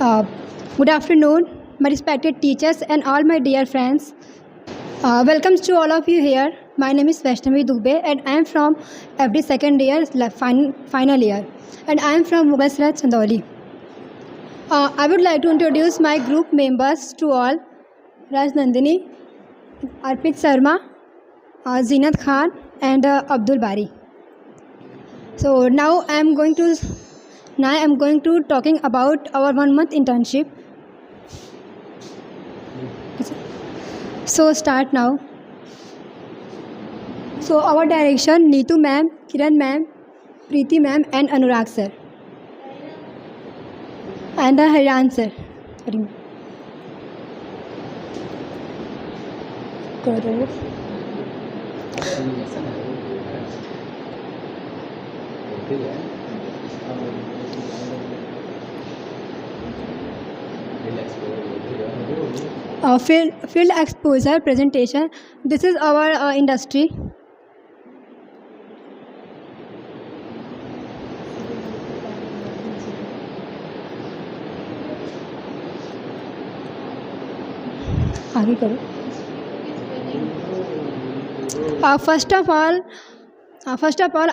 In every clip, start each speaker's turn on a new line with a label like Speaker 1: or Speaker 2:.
Speaker 1: Uh, Good afternoon, my respected teachers and all my dear friends. Welcome to all of you here. My name is Vaishnavi Dubey and I am from every second year, final year, and I am from Mughal Sarai Chandauli. I would like to introduce my group members to all: Raj Nandini, Arpit Sharma, Zinat Khan, and Abdul Bari. So now I am going to talking about our 1 month internship. So start now. So our direction: Neetu ma'am, Kiran ma'am, Preeti ma'am, and Anurag sir, and Haryan sir. Sorry. करो. Field exposure presentation. This is our industry. आगे करो. First of all,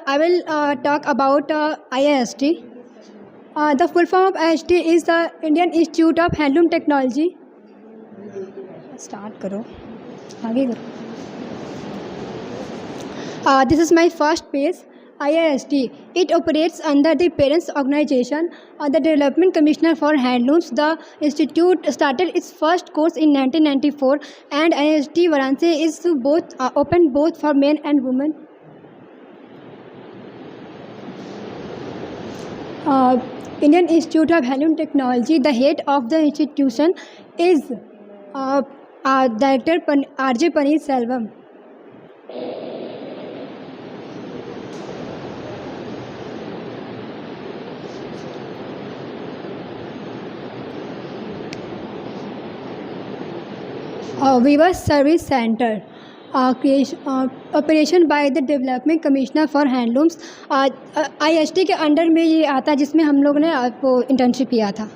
Speaker 1: I will talk about IIST. The full form of IIST is the Indian Institute of Handloom Technology. Start करो. आगे करो. This is my first page. IIST. It operates under the Parents Organization, the Development Commissioner for Handlooms. The institute started its first course in 1994, and IIST Varanasi is open both for men and women. Indian Institute of Handloom Technology. The head of the institution is Director R.J. Paneer Selvam. Weaver Service Center. Operation by the Development Commissioner for Handlooms. IIST के under में ये आता है, जिसमें हम लोग ने वो इंटर्नशिप किया था.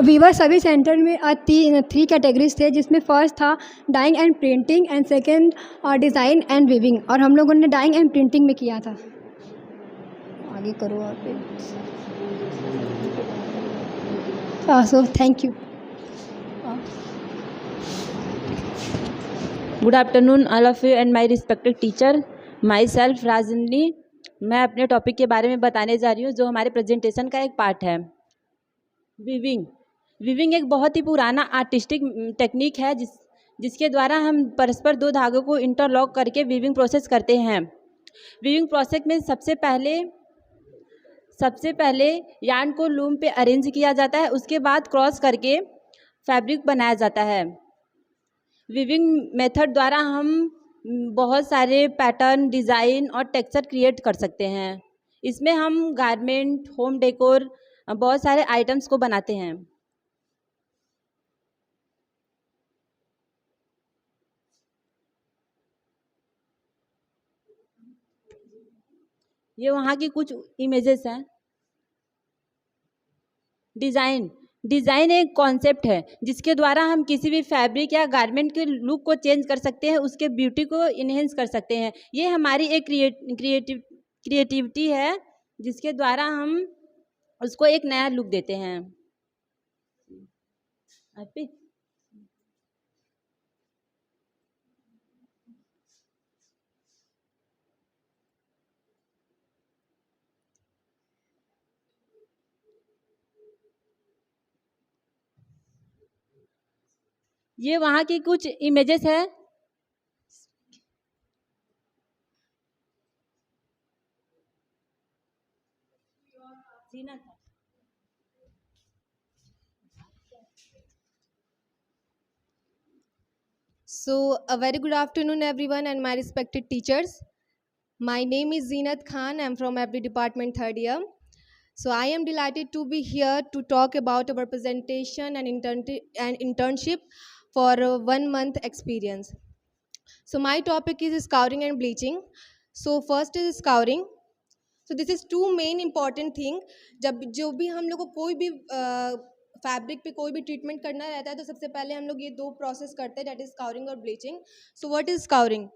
Speaker 1: वीवर सर्विस सेंटर में 3 कैटेगरीज थे, जिसमें फर्स्ट था dyeing and printing and second design and weaving, और हम लोगों ने डाइंग एंड प्रिंटिंग में किया था. आगे करो आप. So thank you.
Speaker 2: Good afternoon all of you and my respected teacher. Myself Rajni. मैं अपने टॉपिक के बारे में बताने जा रही हूँ, जो हमारे प्रेजेंटेशन का एक पार्ट है. वीविंग एक बहुत ही पुराना आर्टिस्टिक टेक्निक है, जिसके द्वारा हम परस्पर 2 धागों को इंटरलॉक करके वीविंग प्रोसेस करते हैं. वीविंग प्रोसेस में सबसे पहले यार्न को लूम पे अरेंज किया जाता है, उसके बाद क्रॉस करके फैब्रिक बनाया जाता है. वीविंग मेथड द्वारा हम बहुत सारे पैटर्न, डिज़ाइन और टेक्सचर क्रिएट कर सकते हैं. इसमें हम गारमेंट, होम डेकोर, बहुत सारे आइटम्स को बनाते हैं. ये वहाँ की कुछ इमेजेस हैं. डिज़ाइन एक कॉन्सेप्ट है, जिसके द्वारा हम किसी भी फैब्रिक या गारमेंट के लुक को चेंज कर सकते हैं, उसके ब्यूटी को इन्हेंस कर सकते हैं. ये हमारी एक क्रिएटिविटी है, जिसके द्वारा हम उसको एक नया लुक देते हैं. ये वहाँ की कुछ इमेजेस है.
Speaker 3: So, a very good afternoon, everyone, and my respected teachers. My name is Zinat Khan. I'm from every department, 3rd year. So, I am delighted to be here to talk about our presentation and internship for a 1 month experience. So my topic is scouring and bleaching. So first is scouring. So this is two main important thing. जब जो भी हम लोग को कोई भी fabric पे कोई भी ट्रीटमेंट करना रहता है तो सबसे पहले हम लोग ये दो प्रोसेस करते हैं, दैट इज स्काउरिंग और bleaching. So what is scouring?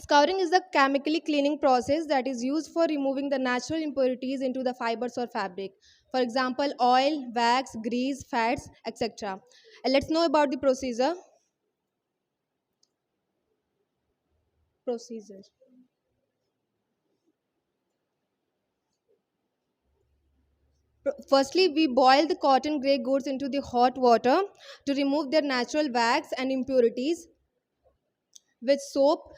Speaker 3: Scouring is the chemically cleaning process that is used for removing the natural impurities into the fibers or fabric. For example, oil, wax, grease, fats, etc. And let's know about the procedure. Firstly, we boil the cotton grey goods into the hot water to remove their natural wax and impurities with soap,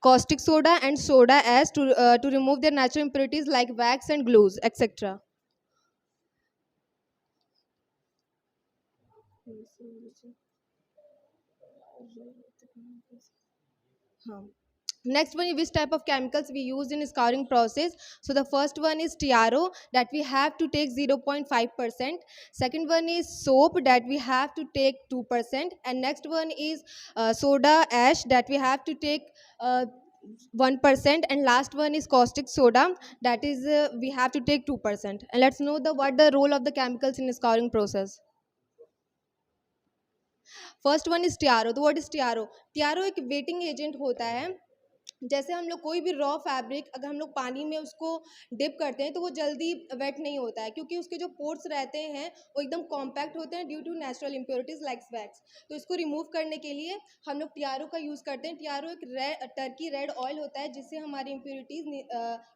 Speaker 3: caustic soda and soda ash to remove their natural impurities like wax and glues, etc. Next one, which type of chemicals we use in scouring process? So the first one is TRO, that we have to take 0.5%. Second one is soap, that we have to take 2%. And next one is soda ash, that we have to take 1%. And last one is caustic soda, that is we have to take 2%. And let's know what the role of the chemicals in scouring process. First one is TRO. तो what is TRO? TRO एक waiting agent होता है. जैसे हम लोग कोई भी raw fabric अगर हम लोग पानी में उसको डिप करते हैं तो वो जल्दी वेट नहीं होता है, क्योंकि उसके जो पोर्स रहते हैं वो एकदम कॉम्पैक्ट होते हैं due to natural impurities like wax. तो इसको रिमूव करने के लिए हम लोग टीआरओ का यूज़ करते हैं. टीआरओ एक टर्की रेड ऑयल होता है जिससे हमारी इम्प्योरिटीज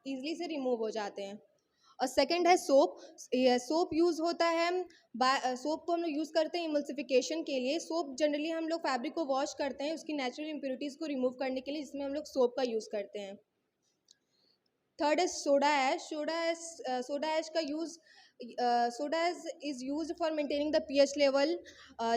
Speaker 3: ईजिली से रिमूव हो जाते हैं. और सेकंड है सोप. सोप यूज़ होता है, सोप को हम लोग यूज़ करते हैं इमल्सिफिकेशन के लिए. सोप जनरली हम लोग फैब्रिक को वॉश करते हैं उसकी नेचुरल इम्प्योरिटीज़ को रिमूव करने के लिए, जिसमें हम लोग सोप का यूज़ करते हैं. थर्ड है सोडा ऐश. सोडा ऐश का use soda is use for maintaining the pH level.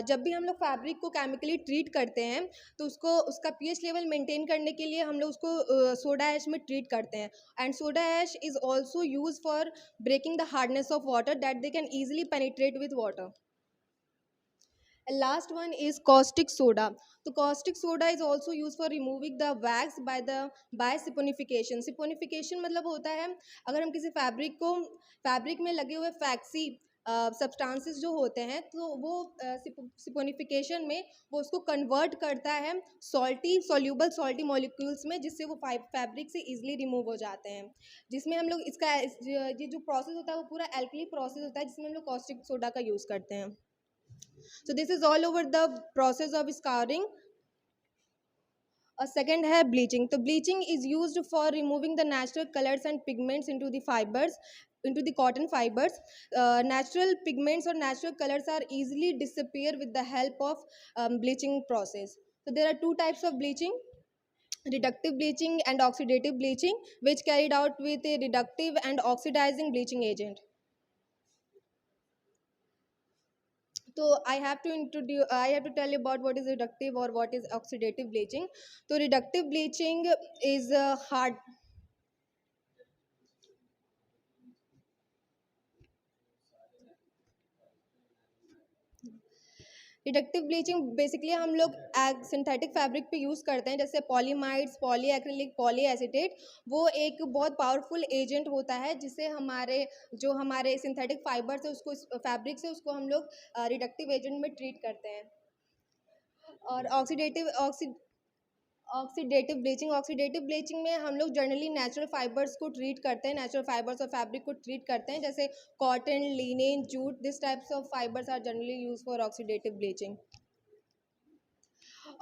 Speaker 3: जब भी हम लोग फैब्रिक को केमिकली ट्रीट करते हैं तो उसका पीएच लेवल मेंटेन करने के लिए हम लोग उसको सोडा ऐश में ट्रीट करते हैं. And soda ash is also use for breaking the hardness of water, that they can easily penetrate with water. And last one is caustic soda. So caustic soda is also used for removing the wax by saponification. Saponification मतलब होता है अगर हम किसी fabric में लगे हुए फैक्सी substances जो होते हैं तो वो सिपोनिफिकेशन में वो उसको कन्वर्ट करता है सॉल्यूबल सॉल्टी मॉलिक्यूल्स में, जिससे वो फैब्रिक से इजीली रिमूव हो जाते हैं. जिसमें हम लोग इसका ये जो प्रोसेस होता है वो पूरा एल्कली प्रोसेस होता है जिसमें हम लोग caustic soda का यूज़ करते हैं. So this is all over the process of scouring. Second है bleaching. So bleaching is used for removing the natural colors and pigments into the fibers, into the cotton fibers. Natural pigments or natural colors are easily disappear with the help of bleaching process. So there are two types of bleaching: reductive bleaching and oxidative bleaching, which carried out with a reductive and oxidizing bleaching agent. So I have to tell you about what is reductive or what is oxidative bleaching. So reductive bleaching is hard. Reductive bleaching basically हम लोग synthetic fabric पे use करते हैं, जैसे पॉलीमाइड्स, poly acrylic, poly acetate. वो एक बहुत powerful agent होता है जिससे हमारे सिंथेटिक फाइबर्स है उसको फैब्रिक से उसको हम लोग रिडक्टिव एजेंट में ट्रीट करते हैं. और ऑक्सीडेटिव ब्लीचिंग में हम लोग जनरली नेचुरल फाइबर्स को ट्रीट करते हैं, नेचुरल फाइबर्स और फैब्रिक को ट्रीट करते हैं, जैसे cotton, linen, jute. This types of fibres are generally use for oxidative bleaching.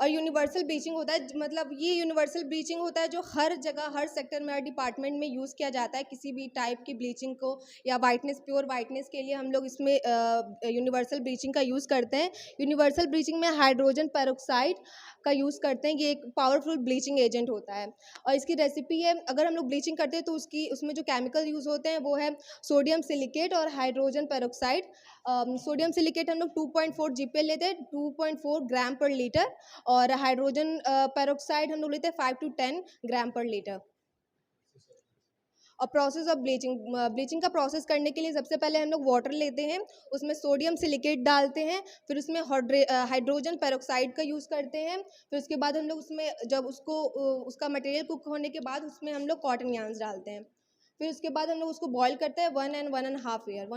Speaker 3: और यूनिवर्सल ब्लीचिंग होता है, मतलब ये यूनिवर्सल ब्लीचिंग होता है जो हर जगह, हर सेक्टर में, हर डिपार्टमेंट में यूज़ किया जाता है. किसी भी टाइप की ब्लीचिंग को या वाइटनेस, प्योर वाइटनेस के लिए हम लोग इसमें यूनिवर्सल ब्लीचिंग का यूज़ करते हैं. यूनिवर्सल ब्लीचिंग में हाइड्रोजन पेरोक्साइड का यूज़ करते हैं. ये एक पावरफुल ब्लीचिंग एजेंट होता है और इसकी रेसिपी है, अगर हम लोग ब्लीचिंग करते हैं तो उसमें जो केमिकल यूज़ होते हैं वो है सोडियम सिलिकेट और हाइड्रोजन पेरोक्साइड. सोडियम सिलिकेट हम लोग 2.4 GPa लेते हैं, 2.4 ग्राम पर लीटर. और हाइड्रोजन पेरोक्साइड हम लोग लेते हैं 5 to 10 ग्राम पर लीटर. और प्रोसेस ऑफ ब्लीचिंग का प्रोसेस करने के लिए सबसे पहले हम लोग वाटर लेते हैं, उसमें सोडियम सिलिकेट डालते हैं, फिर उसमें हाइड्रोजन पेरोक्साइड का यूज़ करते हैं, फिर उसके बाद हम लोग उसमें जब उसका मटेरियल कुक होने के बाद उसमें हम लोग कॉटन यार्न्स डालते हैं, फिर उसके बाद हम लोग उसको बॉईल करते हैं 1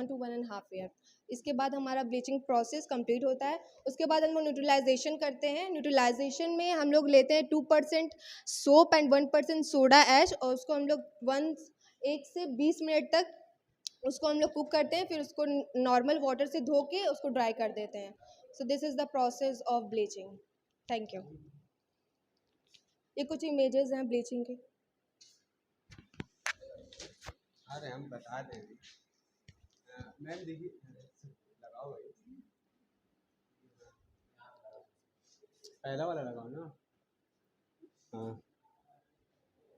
Speaker 3: to 1.5 ईयर। इसके बाद हमारा ब्लीचिंग प्रोसेस कंप्लीट होता है। उसके बाद हम लोग न्यूट्रलाइजेशन करते हैं। न्यूट्रलाइजेशन में हम लोग लेते हैं 2% सोप एंड 1% सोडा ऐश, और उसको हम लोग 1 से 20 मिनट तक उसको हम लोग कुक करते हैं, फिर उसको नॉर्मल वाटर से धो के उसको ड्राई कर देते हैं। So this is the process of bleaching. Thank you. ये कुछ इमेजेस हैं ब्लीचिंग के।
Speaker 4: अरे हम बता दें मैम, देखिए लगाओ भाई, पहला वाला लगाओ ना। हाँ,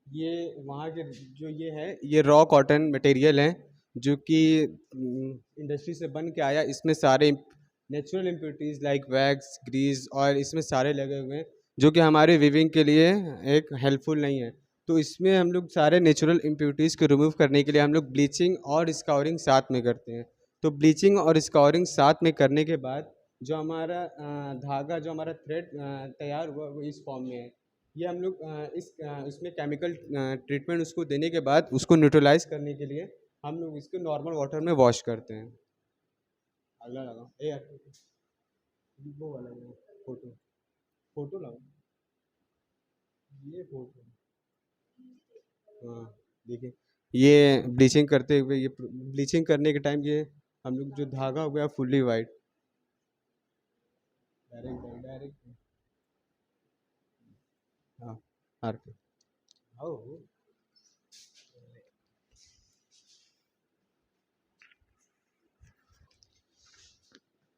Speaker 4: ये वहाँ के जो ये है, ये रॉ कॉटन मटेरियल है जो कि इंडस्ट्री से बन के आया। इसमें सारे natural impurities like wax, grease और इसमें सारे लगे हुए हैं जो कि हमारे वीविंग के लिए एक हेल्पफुल नहीं है। तो इसमें हम लोग सारे नेचुरल इम्प्योरिटीज़ को रिमूव करने के लिए हम लोग ब्लीचिंग और स्काउरिंग साथ में करते हैं। तो ब्लीचिंग और स्काउरिंग साथ में करने के बाद जो हमारा धागा, जो हमारा थ्रेड तैयार हुआ वो इस फॉर्म में है। ये हम लोग इसमें केमिकल ट्रीटमेंट उसको देने के बाद उसको न्यूट्रलाइज करने के लिए हम लोग इसको नॉर्मल वाटर में वॉश करते हैं। अगला लगाओ, ए यार वो वाला लगाओ, फोटो फोटो लगाओ, ये फोटो। हाँ देखिए, ये ब्लीचिंग करते हुए, ये ब्लीचिंग करने के टाइम ये हम लोग जो धागा हो गया फुल्ली वाइट, डायरेक्ट हाँ हार पे आओ।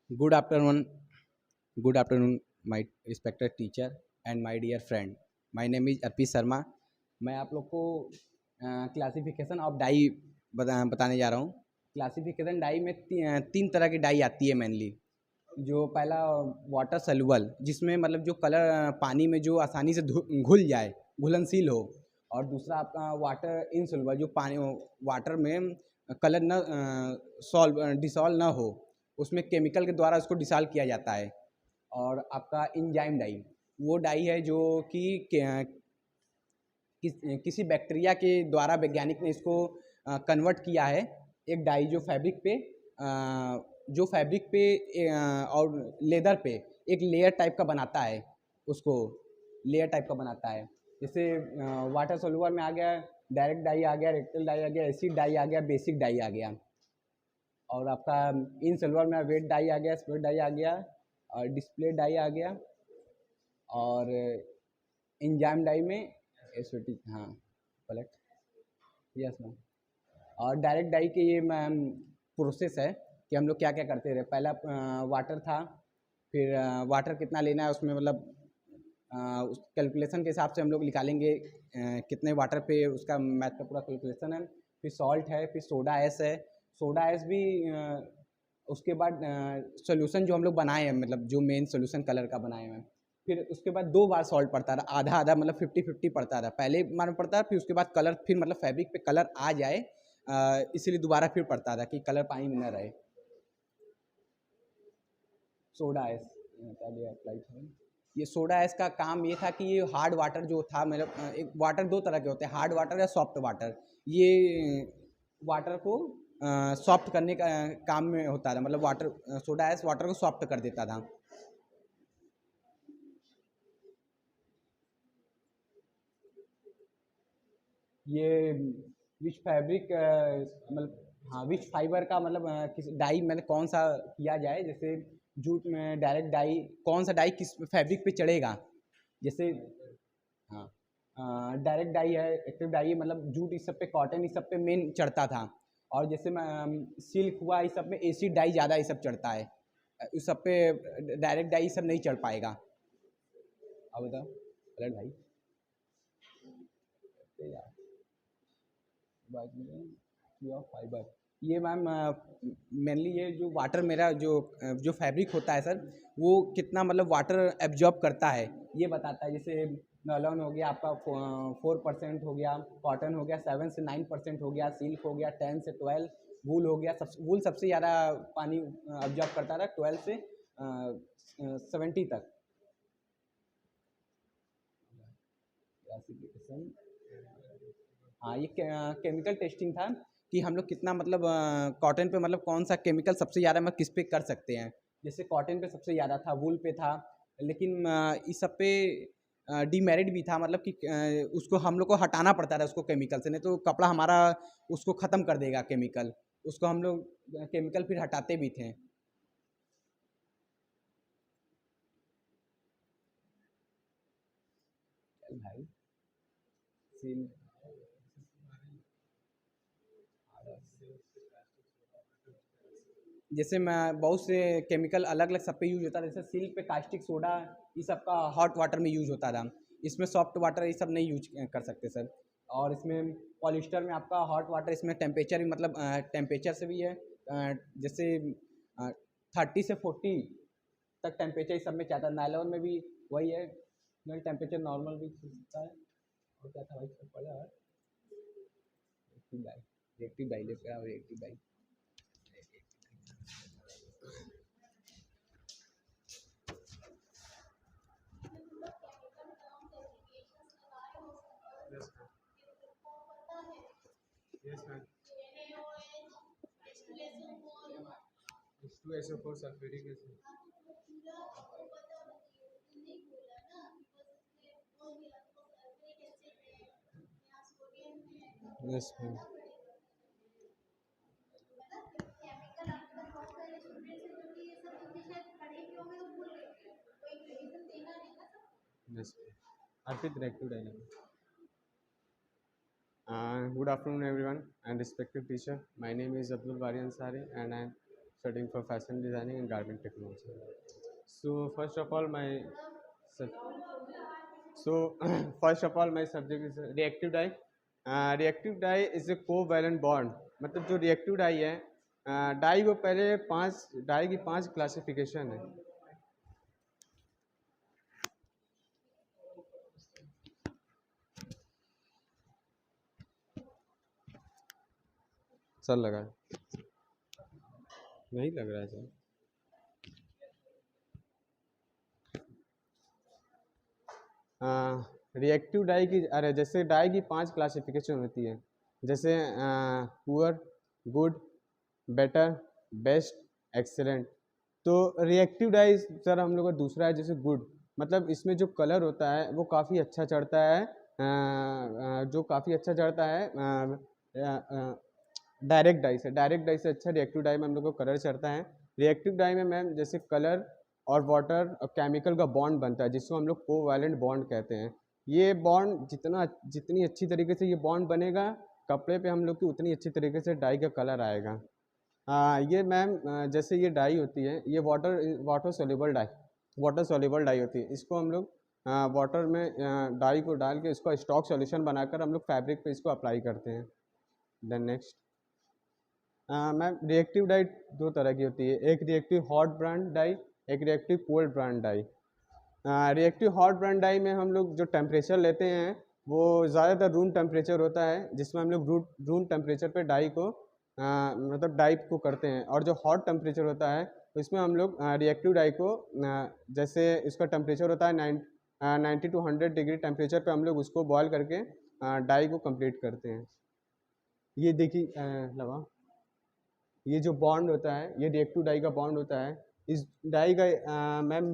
Speaker 5: Good afternoon, good afternoon, my respected teacher and my dear friend. My name is Arpi Sharma. मैं आप लोग को क्लासिफिकेशन ऑफ डाई बताने जा रहा हूँ। क्लासिफिकेशन डाई में तीन तरह की डाई आती है मेनली। जो पहला वाटर सॉल्युबल, जिसमें मतलब जो कलर पानी में जो आसानी से घुल जाए, घुलनशील हो, और दूसरा आपका वाटर इनसॉल्युबल, जो पानी वाटर में कलर न डिसॉल्व ना हो, उसमें केमिकल के द्वारा उसको डिसॉल्व किया जाता है। और आपका एंजाइम डाई, वो डाई है जो कि किसी बैक्टीरिया के द्वारा वैज्ञानिक ने इसको कन्वर्ट किया है एक डाई, जो फैब्रिक पे और लेदर पे एक लेयर टाइप का बनाता है, उसको लेयर टाइप का बनाता है। जैसे वाटर सोल्यूबल में आ गया डायरेक्ट डाई आ गया, रेक्टल डाई आ गया, एसिड डाई आ गया, बेसिक डाई आ गया। और आपका इन सिल्वर में वेट डाई आ गया, स्प्रेड डाई आ गया, और डिस्प्ले डाई आ गया, और एंजाइम डाई में एसोटिक, हाँ कलेक्ट, यस मैम। और डायरेक्ट डाई के ये मैम प्रोसेस है कि हम लोग क्या क्या करते रहे। पहला वाटर था, फिर वाटर कितना लेना है उसमें, मतलब उस कैलकुलेशन के हिसाब से हम लोग निकालेंगे कितने वाटर पे, उसका मैथ का पूरा कैलकुलेशन है। फिर सॉल्ट है, फिर सोडा एस है। सोडा एस भी उसके बाद सॉल्यूशन जो हम लोग बनाए हैं, मतलब जो मेन सॉल्यूशन कलर का बनाए हैं। फिर उसके बाद 2 बार सॉल्ट पड़ता रहा, आधा आधा, मतलब 50-50 पड़ता रहा। पहले बार पड़ता है, फिर उसके बाद कलर, फिर मतलब फैब्रिक पे कलर आ जाए इसीलिए दोबारा फिर पड़ता था कि कलर पानी में न रहे। सोडा एस ये सोडा एस का काम ये था कि ये हार्ड वाटर जो था, मतलब एक वाटर 2 तरह के होते हैं, हार्ड वाटर या सॉफ्ट वाटर। ये वाटर को सॉफ्ट करने का काम में होता था, मतलब वाटर सोडा एस वाटर को सॉफ्ट कर देता था। ये विच फैब्रिक मतलब, हाँ विच फाइबर का, मतलब किस डाई मतलब कौन सा किया जाए। जैसे जूट में डायरेक्ट डाई, कौन सा डाई किस फैब्रिक पे चढ़ेगा। जैसे हाँ डायरेक्ट डाई है, एक्टिव डाई है, मतलब जूट इस सब पे, कॉटन इस सब पे मेन चढ़ता था। और जैसे सिल्क हुआ, इस सब में एसिड डाई ज़्यादा इस सब चढ़ता है, इस सब पे डायरेक्ट डाई सब नहीं चढ़ पाएगा। अब बताओ कलर भाई फाइबर, ये मैम मेनली ये जो वाटर मेरा जो फैब्रिक होता है सर, वो कितना मतलब वाटर एब्जॉर्ब करता है ये बताता है। जैसे नॉलन हो गया आपका 4% हो गया, कॉटन हो गया 7 से 9% हो गया, सिल्क हो गया 10 से 12, वूल हो गया, वूल सबसे ज़्यादा पानी ऑब्जॉर्व करता था 12 से 70 तक। हाँ, ये केमिकल टेस्टिंग था कि हम लोग कितना मतलब कॉटन पे मतलब कौन सा केमिकल सबसे ज़्यादा मतलब किस पे कर सकते हैं। जैसे कॉटन पे सबसे ज़्यादा था, वूल पे था, लेकिन इस सब पे डीमेरिट भी था, मतलब कि उसको हम लोग को हटाना पड़ता था उसको केमिकल से, नहीं तो कपड़ा हमारा उसको ख़त्म कर देगा केमिकल, उसको हम लोग केमिकल फिर हटाते भी थे। भाई जैसे मैं बहुत से केमिकल अलग अलग सब पे यूज होता था, जैसे सिल्क पे कास्टिक सोडा, ये सब का हॉट वाटर में यूज होता था। इसमें सॉफ्ट वाटर ये सब नहीं यूज कर सकते सर। और इसमें पॉलिस्टर में आपका हॉट वाटर, इसमें टेम्परेचर भी मतलब टेम्परेचर से भी है, जैसे 30 से 40 तक टेम्परेचर इस सब में चाहता है। नायलॉन में भी वही है, टेम्परेचर नॉर्मल भी सकता है। और क्या था भाई सब पड़ा है, रिएक्टिव डाई लेकर आओ, reactive dye.
Speaker 4: Yes, ma'am. H2SO4 sulfuric acid. Yes, ma'am. Yes, ma'am. Arpit, reactive dynamics. Good afternoon, everyone, and respected teacher. My name is Abdul Bari Ansari, and I'm studying for fashion designing and garment technology. So, first of all, first of all, my subject is reactive dye. Reactive dye is a covalent bond. मतलब जो reactive dye है, die को पहले die की 5 classification है। Sir लगा नहीं लग रहा है सर। रिएक्टिव डाई की, अरे जैसे डाई की 5 क्लासिफिकेशन होती है, जैसे poor, good, better, best, excellent. तो रिएक्टिव डाई सर हम लोग का दूसरा है, जैसे गुड, मतलब इसमें जो कलर होता है वो काफ़ी अच्छा चढ़ता है, जो काफ़ी अच्छा चढ़ता है डायरेक्ट डाई से अच्छा रिएक्टिव डाई में हम लोग को कलर चढ़ता है। रिएक्टिव डाई में मैम जैसे कलर और वाटर और केमिकल का बॉन्ड बनता है, जिसको हम लोग कोवैलेंट बॉन्ड कहते हैं। ये बॉन्ड जितनी अच्छी तरीके से ये बॉन्ड बनेगा कपड़े पे हम लोग की, उतनी अच्छी तरीके से डाई का कलर आएगा। ये मैम जैसे ये डाई होती है, ये वाटर सोल्यूबल डाई होती है। इसको हम लोग वाटर में डाई को डाल के इसको स्टॉक सॉल्यूशन बनाकर हम लोग फैब्रिक पे इसको अप्लाई करते हैं। Then next ma'am reactive dye 2 तरह की होती है, एक रिएक्टिव हॉट ब्रांड डाई, एक reactive cold brand dye. Reactive hot brand dye में हम लोग जो टेम्परेचर लेते हैं वो ज़्यादातर रूम टेम्परेचर होता है, जिसमें हम लोग रूम टेम्परेचर पे डाई को मतलब डाई को करते हैं। और जो हॉट टेम्परेचर होता है उसमें हम लोग रिएक्टिव डाई को जैसे इसका टेम्परेचर होता है 90 to 100 डिग्री टेम्परेचर पे हम लोग उसको बॉयल करके डाई को कंप्लीट करते हैं। ये देखिए लगा, ये जो बॉन्ड होता है ये रिएक्टिव डाई का बॉन्ड होता है। इस डाई का मैम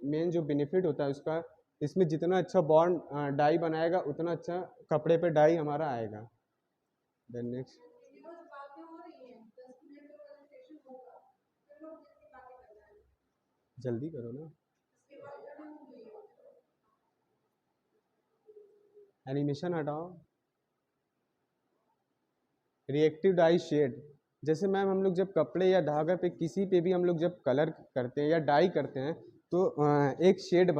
Speaker 4: मेन जो बेनिफिट होता है उसका, इसमें जितना अच्छा बॉन्ड डाई बनाएगा उतना अच्छा कपड़े पे डाई हमारा आएगा। देन नेक्स्ट जल्दी करो ना, एनिमेशन हटाओ। रिएक्टिव डाई शेड, जैसे मैम हम लोग जब कपड़े या धागा पे किसी पे भी हम लोग जब कलर करते हैं या डाई करते हैं तो एक शेड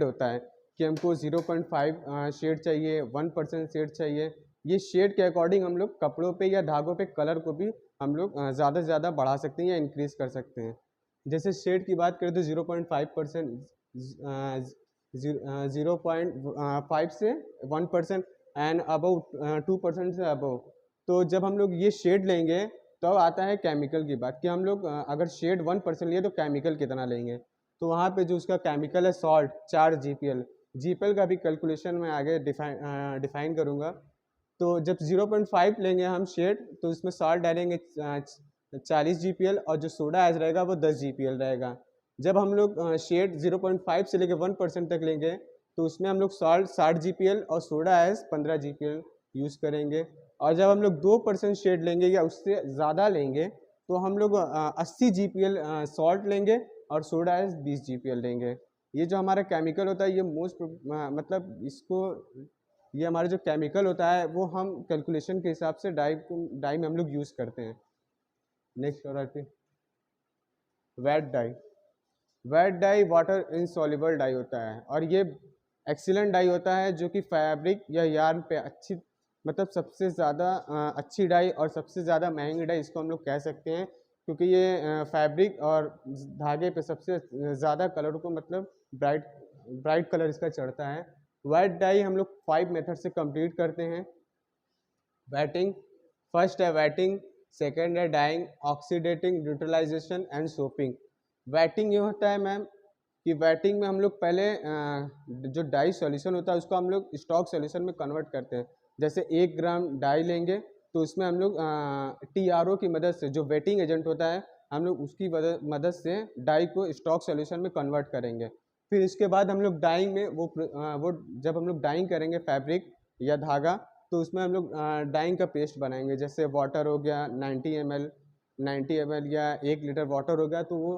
Speaker 4: होता है कि हमको 0.5 शेड चाहिए, 1% शेड चाहिए। ये शेड के अकॉर्डिंग हम लोग कपड़ों पे या धागों पे कलर को भी हम लोग ज़्यादा से ज़्यादा बढ़ा सकते हैं या इंक्रीज़ कर सकते हैं। जैसे शेड की बात करें तो 0.5% 0.5 से 1% एंड अबव 2% से अबव। तो जब हम लोग ये शेड लेंगे तो आता है केमिकल की बात कि हम लोग अगर शेड 1% लिए तो केमिकल कितना लेंगे। तो वहाँ पे जो उसका केमिकल है सॉल्ट 4 GPL का भी कैलकुलेशन मैं आगे डिफाइन करूँगा। तो जब 0.5 लेंगे हम शेड तो उसमें सॉल्ट डालेंगे 40 GPL और जो सोडा एज रहेगा वो 10 GPL रहेगा। जब हम लोग शेड 0.5 से लेकर 1% तक लेंगे तो उसमें हम लोग सॉल्ट 60 GPL और सोडा एज 15 GPL यूज़ करेंगे। और जब हम लोग 2% शेड लेंगे या उससे ज़्यादा लेंगे तो हम लोग 80 GPL सॉल्ट लेंगे और सोडा एज 20 GPL लेंगे। ये जो हमारा केमिकल होता है ये मतलब इसको ये हमारा जो केमिकल होता है वो हम कैलकुलेशन के हिसाब से डाई में हम लोग यूज़ करते हैं। नेक्स्ट और आते vat dye. Vat dye water insoluble dye होता है और ये एक्सीलेंट डाई होता है जो कि फैब्रिक या यार्न पे अच्छी मतलब सबसे ज़्यादा अच्छी डाई और सबसे ज़्यादा महंगी डाई इसको हम लोग कह सकते हैं, क्योंकि ये फैब्रिक और धागे पे सबसे ज़्यादा कलर को मतलब ब्राइट कलर इसका चढ़ता है। वेट डाई हम लोग 5 मेथड से कंप्लीट करते हैं। वेटिंग, फर्स्ट है वेटिंग, सेकेंड है dyeing, oxidating, neutralisation and soaping. Wetting ये होता है मैम कि वेटिंग में हम लोग पहले जो डाई सॉल्यूशन होता है उसको हम लोग स्टॉक सॉल्यूशन में कन्वर्ट करते हैं। जैसे 1 ग्राम डाई लेंगे तो उसमें हम लोग TRO की मदद से जो वेटिंग एजेंट होता है हम लोग उसकी मदद से डाई को स्टॉक सॉल्यूशन में कन्वर्ट करेंगे। फिर इसके बाद हम लोग डाइंग में वो जब हम लोग डाइंग करेंगे फैब्रिक या धागा तो उसमें हम लोग डाइंग का पेस्ट बनाएंगे। जैसे वाटर हो गया 90 ml या 1 लीटर वाटर हो गया तो वो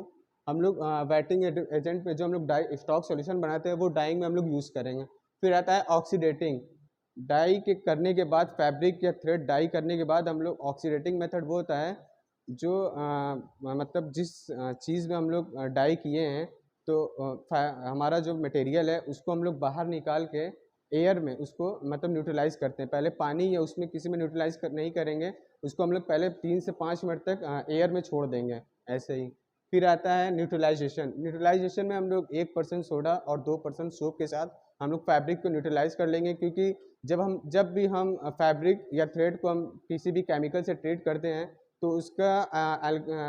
Speaker 4: हम लोग वेटिंग एजेंट पे जो हम लोग डाई स्टॉक सॉल्यूशन बनाते हैं वो डाइंग में हम लोग यूज़ करेंगे। फिर आता है ऑक्सीडेटिंग। डाई के करने के बाद फैब्रिक या थ्रेड डाई करने के बाद हम लोग ऑक्सीडेटिंग मेथड वो होता है जो मतलब जिस चीज़ में हम लोग डाई किए हैं तो हमारा जो मटेरियल है उसको हम लोग बाहर निकाल के एयर में उसको मतलब न्यूट्रलाइज करते हैं। पहले पानी या उसमें किसी में न्यूट्रलाइज नहीं करेंगे, उसको हम लोग पहले 3 से 5 मिनट तक एयर में छोड़ देंगे ऐसे ही। फिर आता है न्यूट्रलाइजेशन। न्यूट्रलाइजेशन में हम लोग 1% सोडा और 2% सोप के साथ हम लोग फैब्रिक को न्यूट्रलाइज कर लेंगे, क्योंकि जब भी हम फैब्रिक या थ्रेड को हम किसी भी केमिकल से ट्रीट करते हैं तो उसका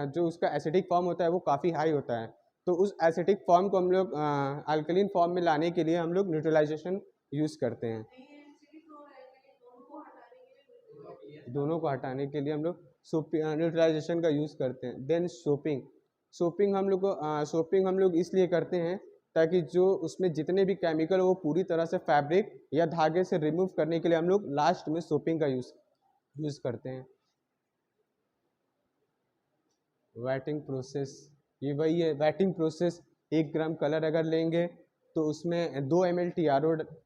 Speaker 4: जो उसका एसिडिक फॉर्म होता है वो काफ़ी हाई होता है। तो उस एसिडिक फॉर्म को हम लोग अल्कलीन फॉर्म में लाने के लिए हम लोग न्यूट्रलाइजेशन यूज़ करते हैं। दोनों को हटाने के लिए हम लोग न्यूट्रलाइजेशन का यूज़ करते हैं। Then shopping. सोपिंग हम लोग इसलिए करते हैं ताकि जो उसमें जितने भी केमिकल वो पूरी तरह से फैब्रिक या धागे से रिमूव करने के लिए हम लोग लास्ट में सोपिंग का यूज़ करते हैं। वेटिंग प्रोसेस, ये वही है वेटिंग प्रोसेस। 1 ग्राम कलर अगर लेंगे तो उसमें 2 ml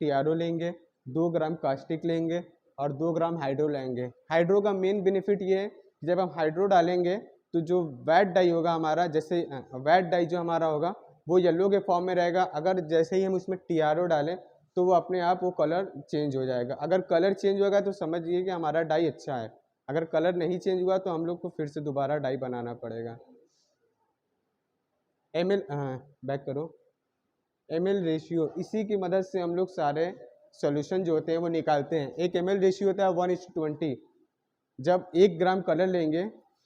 Speaker 4: TRO लेंगे, 2 ग्राम कास्टिक लेंगे और 2 ग्राम हाइड्रो लेंगे। हाइड्रो का मेन बेनिफिट ये है कि जब हम हाइड्रो डालेंगे तो जो वेट डाई होगा हमारा, जैसे वेट डाई जो हमारा होगा वो येलो के फॉर्म में रहेगा। अगर जैसे ही हम उसमें TRO डालें तो वो अपने आप वो कलर चेंज हो जाएगा। अगर कलर चेंज होगा तो समझिए कि हमारा डाई अच्छा है। अगर कलर नहीं चेंज हुआ तो हम लोग को फिर से दोबारा डाई बनाना पड़ेगा। बैक करो। ml रेशियो, इसी की मदद से हम लोग सारे सॉल्यूशन जो होते हैं वो निकालते हैं। एक ml रेशियो होता है 1:20। जब 1 ग्राम कलर लेंगे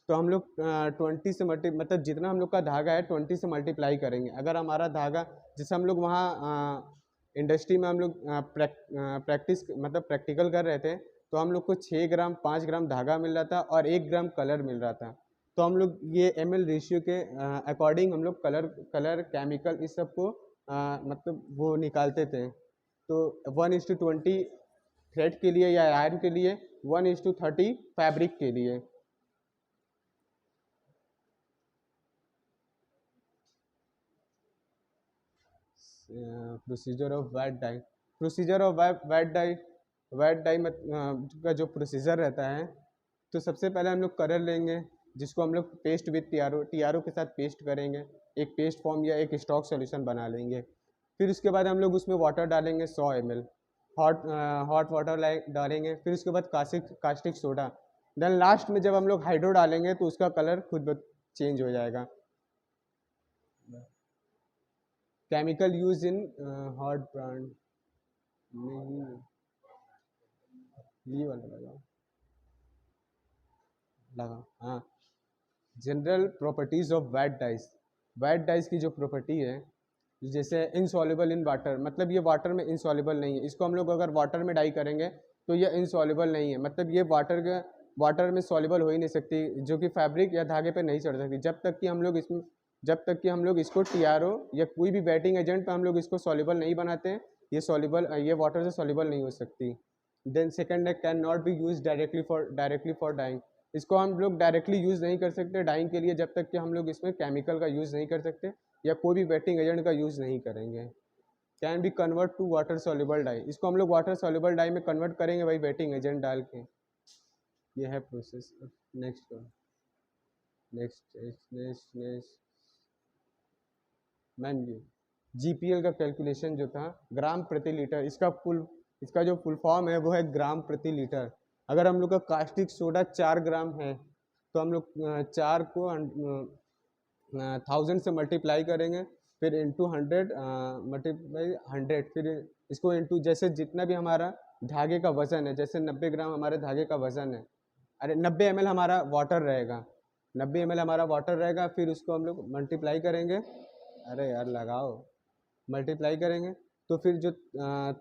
Speaker 4: तो हम लोग 20 से मतलब जितना हम लोग का धागा है 20 से मल्टीप्लाई करेंगे। अगर हमारा धागा जैसे हम लोग वहाँ इंडस्ट्री में हम लोग प्रैक्टिकल कर रहे थे तो हम लोग को 6 ग्राम 5 ग्राम धागा मिल रहा था और 1 ग्राम कलर मिल रहा था। तो हम लोग ये ml रेशियो के अकॉर्डिंग हम लोग कलर केमिकल इस सब को मतलब वो निकालते थे। तो 1:20 थ्रेड के लिए या आयरन के लिए, 1:30 फैब्रिक के लिए। Procedure of vat dye. Procedure of vat dye का जो प्रोसीजर रहता है तो सबसे पहले हम लोग कलर लेंगे जिसको हम लोग पेस्ट विथ TRO के साथ पेस्ट करेंगे। एक पेस्ट फॉर्म या एक स्टॉक सॉल्यूशन बना लेंगे। फिर उसके बाद हम लोग उसमें वाटर डालेंगे 100 ml, हॉट वाटर डालेंगे। फिर उसके बाद कास्टिक सोडा। देन लास्ट में जब हम लोग हाइड्रो डालेंगे तो उसका कलर खुद ब चेंज हो जाएगा। Chemical use in hot brand नहीं, ये वाला लगा हाँ। General properties of vat dyes की जो प्रॉपर्टी है, जैसे इनसॉल्युबल इन वाटर, मतलब ये वाटर में इनसॉल्युबल नहीं है। इसको हम लोग अगर वाटर में डाई करेंगे तो ये इनसॉल्युबल नहीं है, मतलब ये वाटर में सॉल्युबल हो ही नहीं सकती, जो कि फैब्रिक या धागे पे नहीं चढ़ सकती जब तक कि हम लोग इसको टीआरओ या कोई भी वेटिंग एजेंट पे हम लोग इसको सॉल्युबल नहीं बनाते हैं, ये वाटर से सॉल्युबल नहीं हो सकती। देन सेकंड है can not be use directly for dyeing. इसको हम लोग डायरेक्टली यूज़ नहीं कर सकते डाइंग के लिए जब तक कि हम लोग इसमें केमिकल का यूज़ नहीं कर सकते या कोई भी वेटिंग एजेंट का यूज़ नहीं करेंगे। Can be convert to water soluble dye, इसको हम लोग वाटर सॉल्युबल डाई में कन्वर्ट करेंगे वही वेटिंग एजेंट डाल के। ये है प्रोसेस। नेक्स्ट मैम ये जीपीएल का कैलकुलेशन जो था ग्राम प्रति लीटर, इसका जो फुल फॉर्म है वो है ग्राम प्रति लीटर। अगर हम लोग का कास्टिक सोडा 4 ग्राम है तो हम लोग 4 को 1000 से मल्टीप्लाई करेंगे, फिर इंटू 100 मल्टीप्लाई 100, फिर इसको इंटू जैसे जितना भी हमारा धागे का वज़न है, जैसे 90 ग्राम हमारे धागे का वज़न है, अरे 90 ml हमारा वाटर रहेगा, 90 ml हमारा वाटर रहेगा, फिर उसको हम लोग मल्टीप्लाई करेंगे, अरे यार लगाओ, मल्टीप्लाई करेंगे तो फिर जो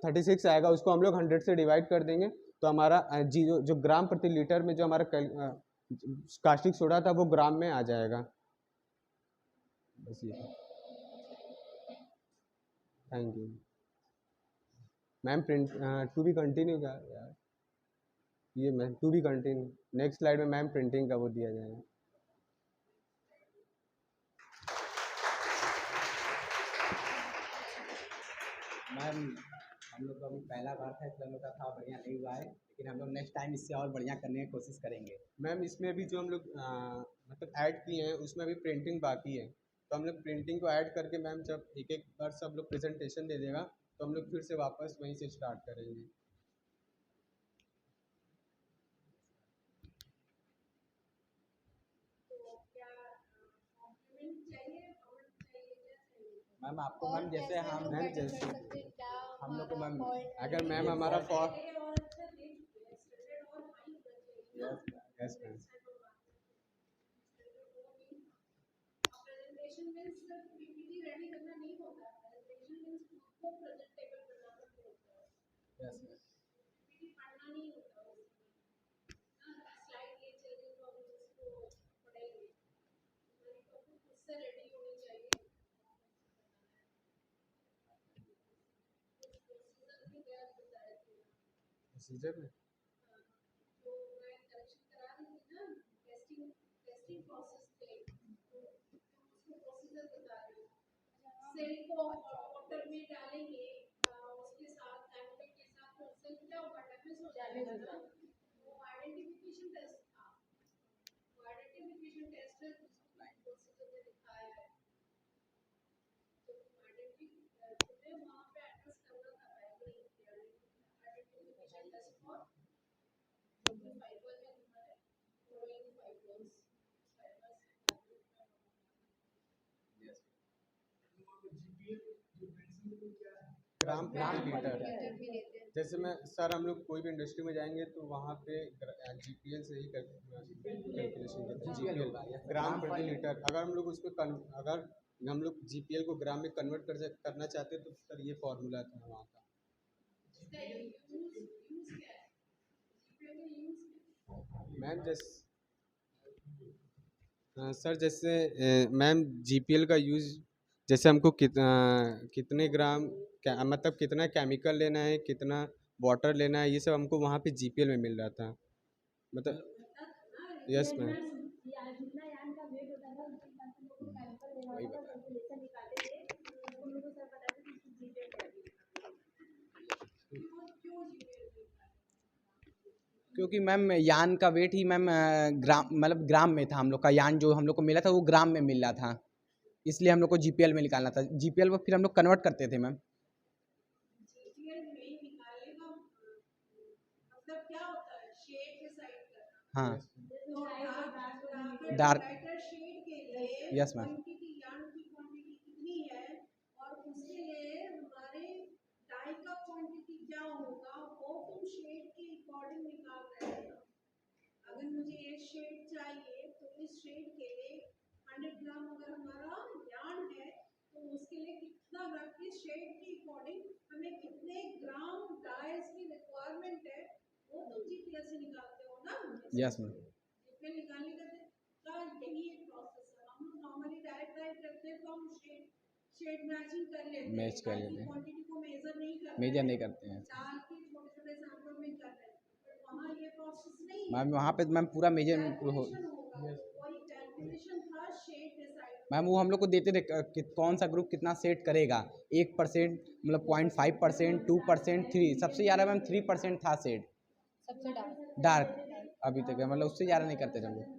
Speaker 4: 36 आएगा उसको हम लोग 100 से डिवाइड कर देंगे, तो हमारा जो ग्राम प्रति लीटर में जो हमारा कास्टिक सोडा था वो ग्राम में आ जाएगा। बस ये। Thank you ma'am. Print to be continue क्या यार, ये ma'am to be continue next slide में मैम प्रिंटिंग का वो दिया जाएगा।
Speaker 5: मैम हम लोग का अभी पहला बार था इसलिए हम लोग का था बढ़िया नहीं हुआ है, लेकिन हम लोग नेक्स्ट टाइम इससे और बढ़िया करने की कोशिश करेंगे।
Speaker 4: मैम इसमें अभी जो हम लोग मतलब ऐड किए हैं उसमें अभी प्रिंटिंग बाकी है, तो हम लोग प्रिंटिंग को ऐड करके मैम जब एक बार सब लोग प्रेजेंटेशन दे देगा तो हम लोग फिर से वापस वहीं से स्टार्ट करेंगे।
Speaker 5: मैम आपको मैम जैसे हम लोग को मैम
Speaker 4: अगर मैम हमारा यस मैम प्रोसीजर में ग्राम लीटर। जैसे मैं सर हम लोग कोई भी इंडस्ट्री में जाएंगे तो वहाँ पे जीपीएल से ही कैलकुलेशन करते हैं, जीपीएल ग्राम प्रति लीटर। अगर हम लोग उसको अगर हम लोग जीपीएल को ग्राम में कन्वर्ट करना चाहते हैं तो सर ये फॉर्मूला था वहाँ का। मैम सर जैसे मैम जीपीएल का यूज़ जैसे हमको कितने ग्राम मतलब कितना केमिकल लेना है, कितना वाटर लेना है, ये सब हमको वहाँ पे जीपीएल में मिल रहा था, मतलब यस मैम।
Speaker 5: क्योंकि मैम यान का वेट ही मैम ग्राम मतलब ग्राम में था, हम लोग का यान जो हम लोग को मिला था वो ग्राम में मिल रहा था, इसलिए हम लोग को जीपीएल में निकालना था। जीपीएल को फिर हम लोग कन्वर्ट करते थे मैम। हाँ डार्क, यस मैम।
Speaker 6: शेड चाहिए तो इस शेड के लिए 100 ग्राम अगर हमारा यार्न है तो उसके लिए कितना ग्राम की शेड के अकॉर्डिंग हमें कितने ग्राम डाइस की रिक्वायरमेंट है वो तुम जीपीएल से निकालते हो ना।
Speaker 5: Yes ma'am.
Speaker 6: जीपीएल निकालने का यही एक प्रोसेस है। हम लोग नॉर्मली डायरेक्ट ड्राइव करते हैं तो हम शेड मैचिंग कर लेते हैं,
Speaker 5: मैच कर लेते हैं,
Speaker 6: क्वांटिटी को मेजर नहीं करते
Speaker 5: मेजर नहीं करते हैं
Speaker 6: डाल के छोटे छोटे सैंपल में कर रहे हैं, बट वहाँ ये प्रोसेस नहीं है।
Speaker 5: मैम। वहाँ पे मैम पूरा मेजर
Speaker 6: कैलकुलेशन होगा, वही कैलकुलेशन था शेड डिसाइड।
Speaker 5: मैम वो हम लोग को देते थे कि कौन सा ग्रुप कितना सेट करेगा। 1% मतलब 0.5%, 2%, 3, सबसे ज़्यादा मैम 3% था सेट
Speaker 3: सबसे डार्क।
Speaker 5: डार्क अभी तक है, मतलब उससे ज़्यादा नहीं करते थे हम लोग।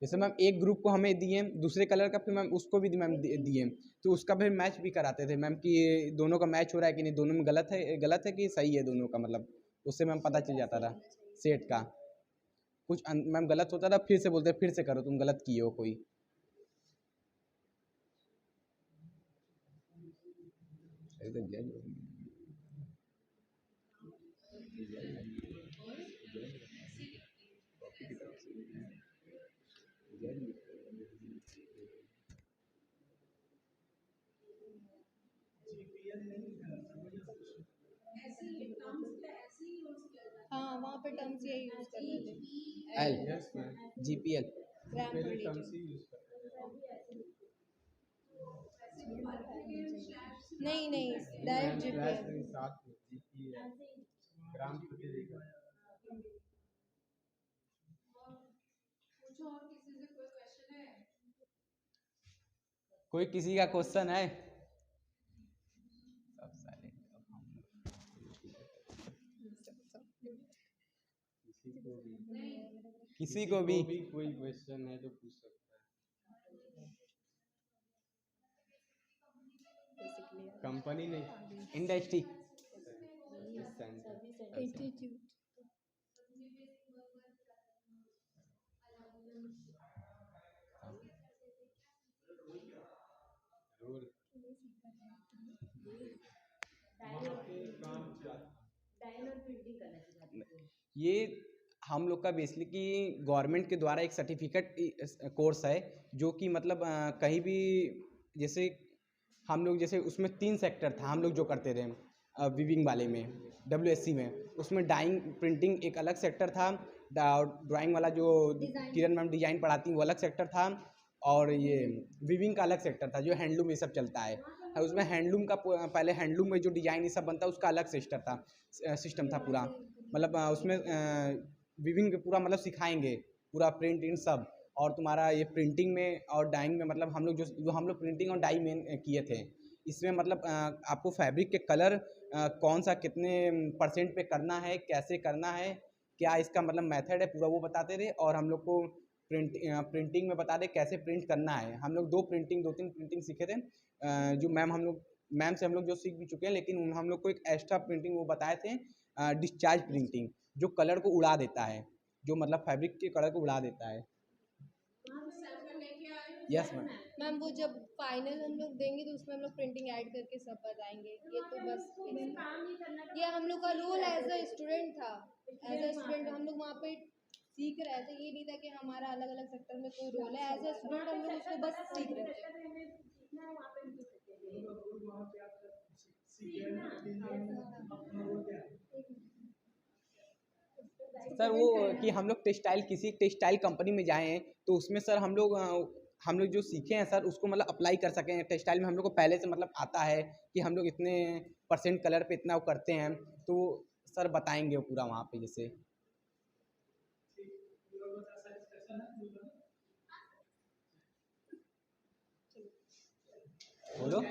Speaker 5: जैसे मैम एक ग्रुप को हमें दिए दूसरे कलर का, फिर मैम उसको भी मैम दिए तो उसका फिर मैच भी कराते थे मैम कि दोनों का मैच हो रहा है कि नहीं, दोनों में गलत है कि सही है दोनों का, मतलब उससे मैम पता चल जाता था सेट का। कुछ मैम गलत होता था फिर से बोलते फिर से करो तुम गलत किए हो कोई।
Speaker 6: ऐसे ही टर्म्स पे ऐसे ही यूज किया जाता है।
Speaker 3: हाँ, वहाँ पे टर्म्स यही यूज करते थे।
Speaker 5: एल
Speaker 4: यस मैम,
Speaker 5: GPL
Speaker 3: ग्राम पर
Speaker 4: पहले
Speaker 3: लीटर।
Speaker 4: टर्म्स ही यूज करते थे।
Speaker 3: नहीं नहीं,
Speaker 4: मैम
Speaker 3: डायरेक्ट
Speaker 4: फ्लैश
Speaker 3: जीपीएल।
Speaker 4: नहीं, साथ में जीपीएल ग्राम प्रति देखा।
Speaker 6: पूछो और किसी से कोई क्वेश्चन है?
Speaker 5: कोई किसी का क्वेश्चन है? सब साइलेंट। किसी को भी
Speaker 4: कोई क्वेश्चन है तो पूछ सकता है। कंपनी नहीं,
Speaker 5: इंडस्ट्री।
Speaker 4: सेंटर।
Speaker 1: एटीट्यूड।
Speaker 4: रूल
Speaker 5: ये हम लोग का बेसिकली गवर्नमेंट के द्वारा एक सर्टिफिकेट कोर्स है जो कि मतलब कहीं भी जैसे हम लोग जैसे उसमें 3 सेक्टर था हम लोग जो करते थे वीविंग वाले में WSC में। उसमें डाइंग प्रिंटिंग एक अलग सेक्टर था, ड्राइंग वाला जो किरण मैम डिजाइन पढ़ाती वो अलग सेक्टर था, और ये वीविंग का अलग सेक्टर था जो हैंडलूम ये सब चलता है। उसमें हैंडलूम का पहले हैंडलूम में जो डिजाइन ये सब बनता है उसका अलग सिस्टम था पूरा। मतलब उसमें वीविंग पूरा मतलब सिखाएंगे पूरा प्रिंट इन सब, और तुम्हारा ये प्रिंटिंग में और डाइंग में मतलब हम लोग जो हम लोग प्रिंटिंग और डाई में किए थे। इसमें मतलब आपको फैब्रिक के कलर कौन सा कितने % पे करना है, कैसे करना है, क्या इसका मतलब मेथड है पूरा वो बताते थे। और हम लोग को प्रिंटिंग में बता दे कैसे प्रिंट करना है। हम लोग 2-3 प्रिंटिंग सीखे थे जो मैम से हम लोग जो सीख भी चुके हैं, लेकिन हम लोग को एक एक्स्ट्रा प्रिंटिंग वो बताए थे डिस्चार्ज प्रिंटिंग, जो कलर को उड़ा देता है, जो मतलब फैब्रिक के कलर को उड़ा देता है। Yes ma'am.
Speaker 3: मैम वो जब फाइनल हम लोग देंगे तो उसमें हम लोग प्रिंटिंग ऐड करके सब बताएंगे। ये तो बस ये हम लोग का रोल एज अ स्टूडेंट था। एज अ स्टूडेंट हम लोग वहाँ पे सीख रहे थे, ये नहीं था कि हमारा अलग अलग सेक्टर में कोई रोल है। एज अ स्टूडेंट हम लोग उसको बस सीख रहे थे।
Speaker 5: सर वो कि हम लोग टेक्सटाइल किसी टेक्सटाइल कंपनी में जाएँ तो उसमें सर हम लोग जो सीखे हैं सर उसको मतलब अप्लाई कर सकें टेक्सटाइल में। हम लोग को पहले से मतलब आता है कि हम लोग इतने % कलर पे इतना वो करते हैं, तो सर बताएंगे वो पूरा वहाँ पे जैसे। बोलो।